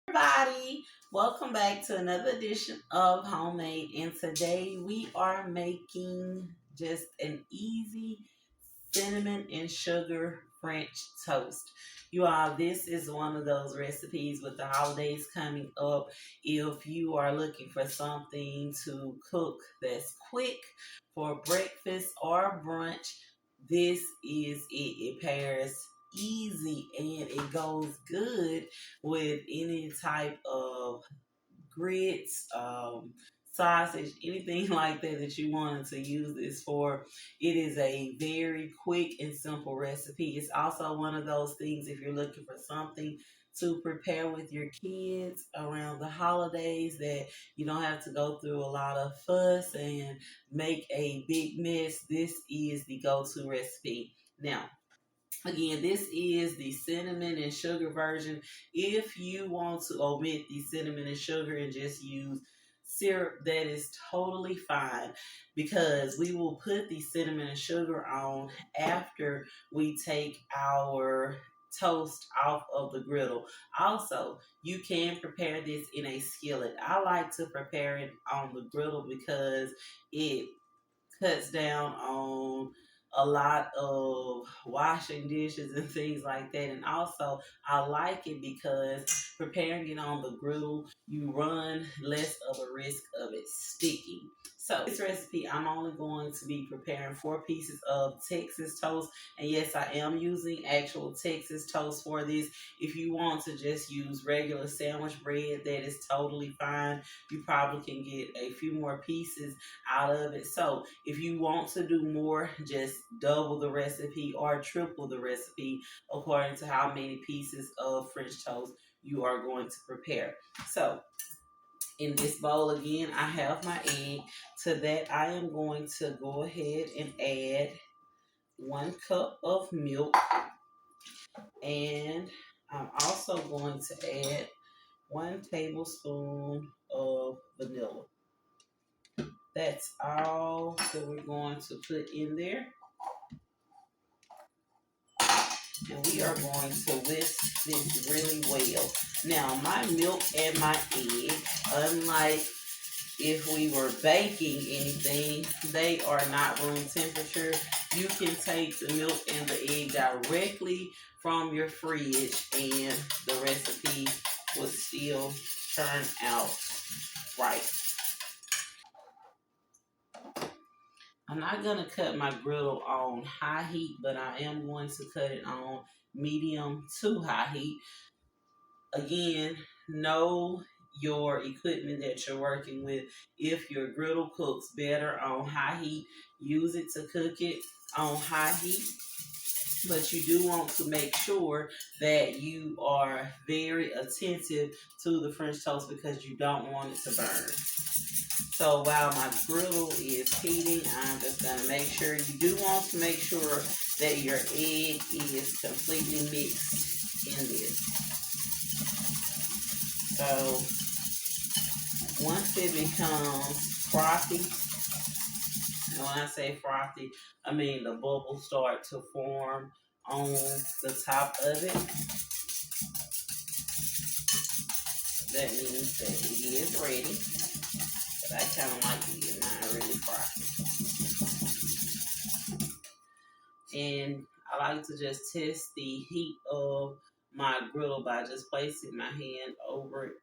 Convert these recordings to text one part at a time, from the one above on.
Everybody, welcome back to another edition of Homemade, and today we are making just an easy cinnamon and sugar French toast. You all, this is one of those recipes with the holidays coming up. If you are looking for something to cook that's quick for breakfast or brunch, this is it. It pairs easy and it goes good with any type of grits, sausage, anything like that that you wanted to use this for. It is a very quick and simple recipe. It's also one of those things if you're looking for something to prepare with your kids around the holidays that you don't have to go through a lot of fuss and make a big mess. This is the go-to recipe. Now, again, this is the cinnamon and sugar version. If you want to omit the cinnamon and sugar and just use syrup, that is totally fine because we will put the cinnamon and sugar on after we take our toast off of the griddle. Also, you can prepare this in a skillet. I like to prepare it on the griddle because it cuts down on a lot of washing dishes and things like that. And also, I like it because preparing it on the griddle, you run less of a risk of it sticking. So, this recipe, I'm only going to be preparing 4 pieces of Texas toast. And yes, I am using actual Texas toast for this. If you want to just use regular sandwich bread, that is totally fine. You probably can get a few more pieces out of it. So if you want to do more, just double the recipe or triple the recipe according to how many pieces of French toast you are going to prepare. So in this bowl again, I have my egg. To that, I am going to go ahead and add 1 cup of milk, and I'm also going to add 1 tablespoon of vanilla. That's all that we're going to put in there. And we are going to whisk this really well. Now, my milk and my egg, unlike if we were baking anything, they are not room temperature. You can take the milk and the egg directly from your fridge and the recipe will still turn out right. I'm not going to cut my griddle on high heat, but I am going to cut it on medium to high heat. Again, know your equipment that you're working with. If your griddle cooks better on high heat, use it to cook it on high heat. But you do want to make sure that you are very attentive to the French toast because you don't want it to burn. So while my griddle is heating, I'm just going to make sure, you do want to make sure that your egg is completely mixed in this. So once it becomes frothy, and when I say frothy, I mean the bubbles start to form on the top of it. That means that it is ready. But I kind of like to get mine really frothy. And I like to just test the heat of my griddle by just placing my hand over it.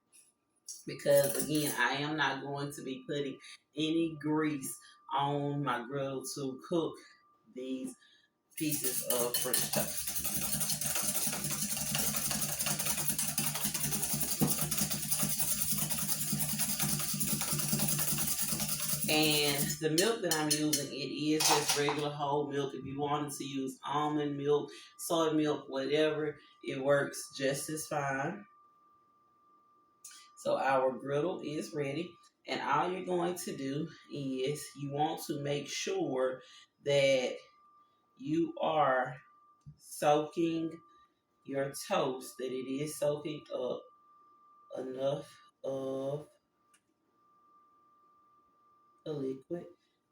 Because again, I am not going to be putting any grease on my griddle to cook these pieces of French toast. And the milk that I'm using, it is just regular whole milk. If you wanted to use almond milk, soy milk, whatever, it works just as fine. So our griddle is ready. And all you're going to do is you want to make sure that you are soaking your toast, that it is soaking up enough of the liquid.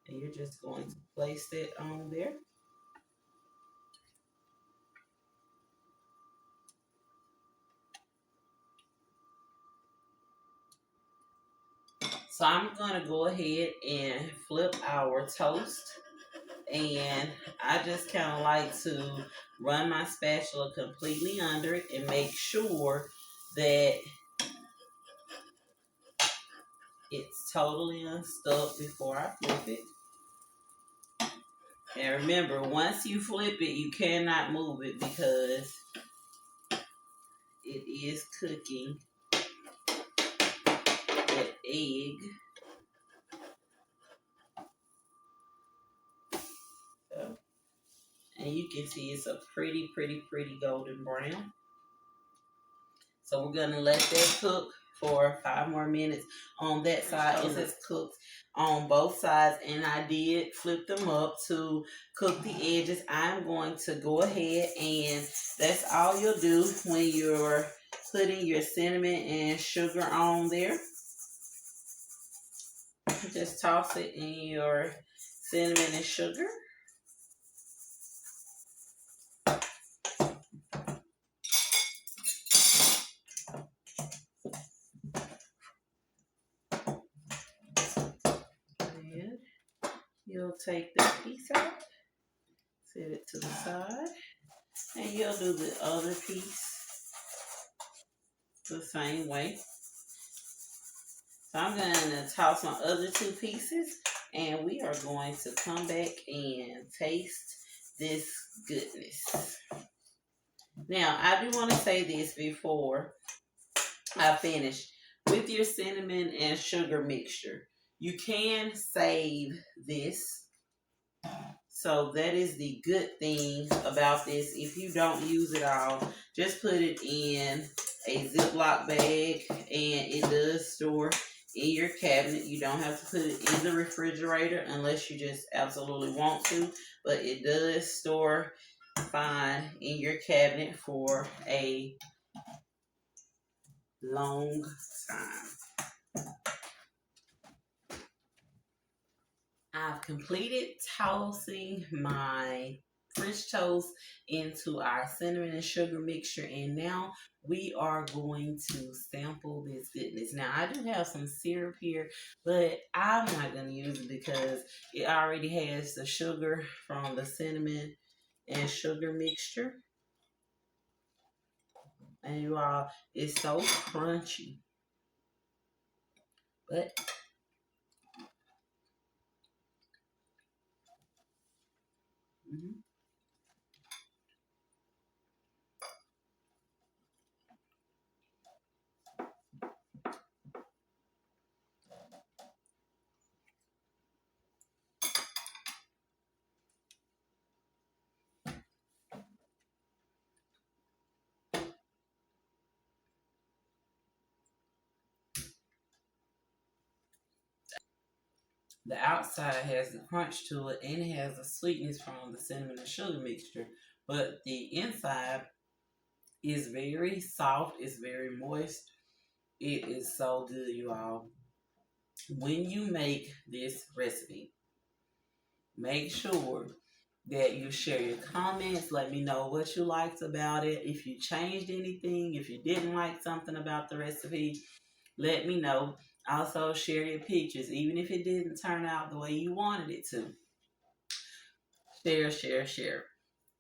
And you're just going to place that on there. So I'm going to go ahead and flip our toast. And I just kind of like to run my spatula completely under it and make sure that it's totally unstuck before I flip it. And remember, once you flip it, you cannot move it because it is cooking that egg. So, and you can see it's a pretty golden brown. So we're gonna let that cook for 5 more minutes on that side. It has cooked on both sides, and I did flip them up to cook the edges. I'm going to go ahead, and that's all you'll do when you're putting your cinnamon and sugar on there. Just toss it in your cinnamon and sugar. And you'll take this piece out, set it to the side, and you'll do the other piece the same way. So I'm going to toss my other 2 pieces, and we are going to come back and taste this goodness. Now, I do want to say this before I finish. With your cinnamon and sugar mixture, you can save this. So that is the good thing about this. If you don't use it all, just put it in a Ziploc bag, and it does store in your cabinet. You don't have to put it in the refrigerator unless you just absolutely want to, but it does store fine in your cabinet for a long time. I've completed tossing my French toast into our cinnamon and sugar mixture, and now we are going to sample this goodness. Now, I do have some syrup here, but I'm not going to use it because it already has the sugar from the cinnamon and sugar mixture. And you all, it's so crunchy. But the outside has the crunch to it, and it has the sweetness from the cinnamon and sugar mixture. But the inside is very soft. It's very moist. It is so good, you all. When you make this recipe, make sure that you share your comments. Let me know what you liked about it. If you changed anything, if you didn't like something about the recipe, let me know. Also, share your pictures, even if it didn't turn out the way you wanted it to. Share.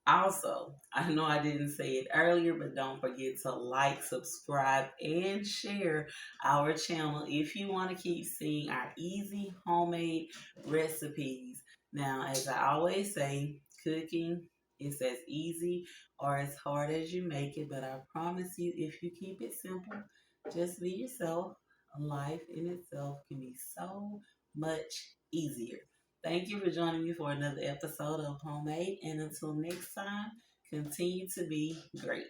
Also, I know I didn't say it earlier, but don't forget to like, subscribe, and share our channel if you want to keep seeing our easy homemade recipes. Now, as I always say, cooking is as easy or as hard as you make it, but I promise you, if you keep it simple, just be yourself, life in itself can be so much easier. Thank you for joining me for another episode of Homemade. And until next time, continue to be great.